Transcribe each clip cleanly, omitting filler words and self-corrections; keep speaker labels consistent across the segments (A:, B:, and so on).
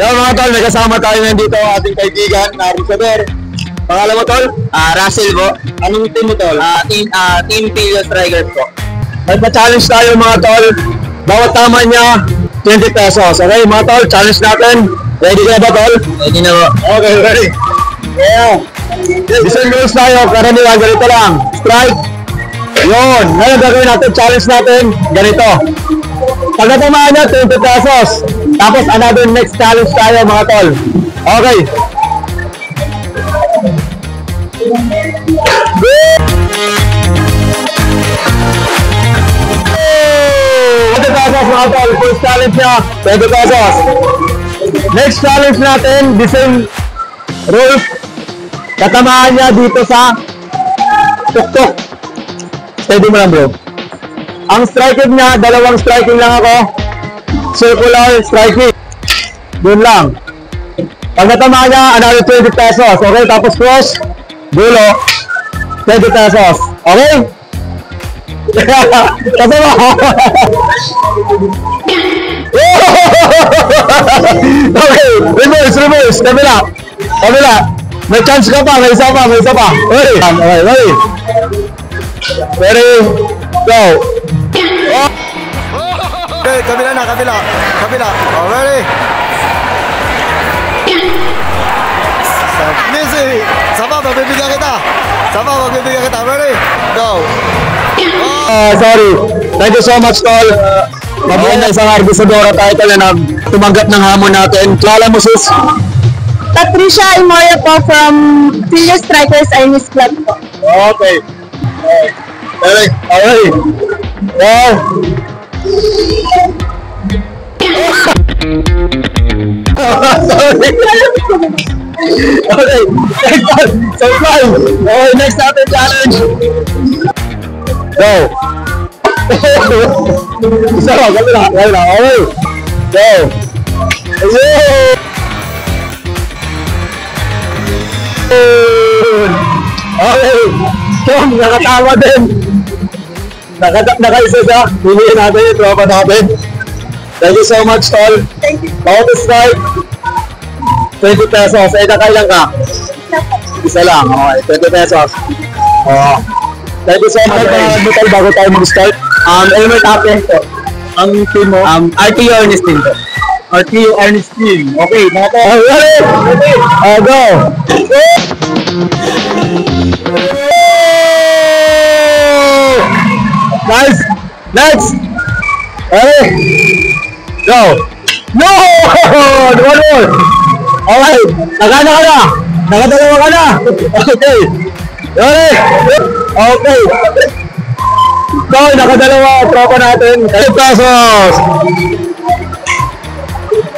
A: Yan mga tol, may kasama tayo ngayon dito ating kaibigan na Rizador. Pangalan mo tol?
B: Russell po.
A: Anong team mo tol?
B: Team Pilio Strikers po.
A: May pa-challenge tayo mga tol. Bawat tama niya, 20 pesos. Okay mga tol, challenge natin. Ready ka na ba tol?
B: Ready na po.
A: Okay, ready. Yeah. Design rules tayo, karaniwan ganito lang. Strike. Yun. Ngayon gagawin natin, challenge natin, ganito. Pag natamaan niya, 20 pesos. Tapos another next challenge tayo mga tol. Okay. Pesos mga tol, first challenge niya, 20 pesos. Next challenge natin, the same rules. Katamaan niya dito sa tuktok. Steady mo lang bro. Ang striking niya, dalawang striking lang ako. Circular striking. Doon lang. Pag natamaan niya, another 20 pesos. Okay, tapos cross, dulo, 20 pesos. Okay? Kasi mo. Okay, reverse. Kabila. May chance ka pa, may isa pa. Okay, ready. Ready, go.
C: Okay, kabila. Oh, ready? Easy. Sama, magbibigyan kita. Ready? Go.
A: Sorry. Thank you so much, tol. Mabuhay na isang Arbizadora title na tumanggap ng hamon natin. Kilala mo sis?
D: Patricia Imoria po from Pilio Strikers Irish Club po.
A: Okay. Alright. Wow. Sorry. Okay. So fine. Okay, next natin challenge. Go. Isa lang, kabila. Okay. Go. Okay. Tom, nakatawa din. Nakaisa siya. Piliin natin yung tropa natin. Thank you so much, tol.
D: Thank you.
A: Bawat strike, 20 pesos. Eh, nakailan ka? Isa lang. Okay, 20 pesos. Oh. Thank you so much. Tol, bago tayo mag-start. Helmet Appen po. Ang team mo?
B: RTO Ernestine po.
A: RTO Ernestine. Okay, mga po. Ready? Go! Nice! Next! Okay! Go! No! One more! Okay! Nakadalawa ka na! Okay! Okay! Okay! So, nakadalawa tropa natin. 10 pesos!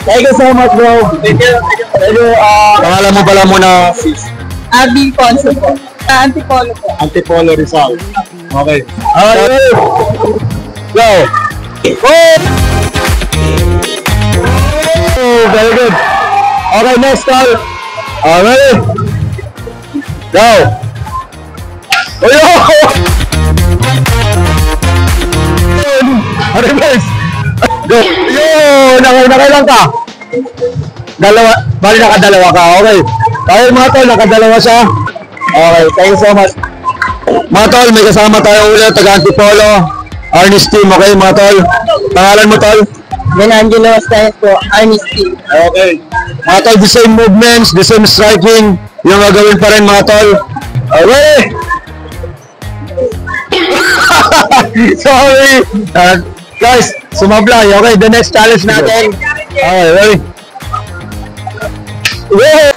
A: Thank you so much, bro. Thank you. Pangalan mo pala muna, sis.
D: Abby Ponce po. Antipolo po.
A: Antipolo Rizal. Okay. Alright. Go. Oh, very good. Okay, next call. Alright. Go. Reverse. Go. Nakailan ka? Dalawa. Bali nakadalawa ka. Okay. Kaya mga tol, nakadalawa siya. Okay, thank you so much. Mga tol, may kasama tayo ulit, taga-Antipolo, Ernestine, okay mga tol? Pangalan mo tol?
D: Angelo Styles po, Ernestine.
A: Okay. Mga tol, the same movements, the same striking, yung gagawin pa rin mga tol. Okay! Sorry! Guys, sumablay. Okay, the next challenge natin. Okay, ready? Whoa!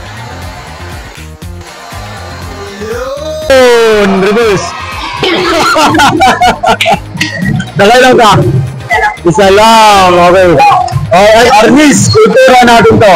A: Reverse. Nakailan ka? Isa lang. Okay. Okay, Arnis, kultura natin to.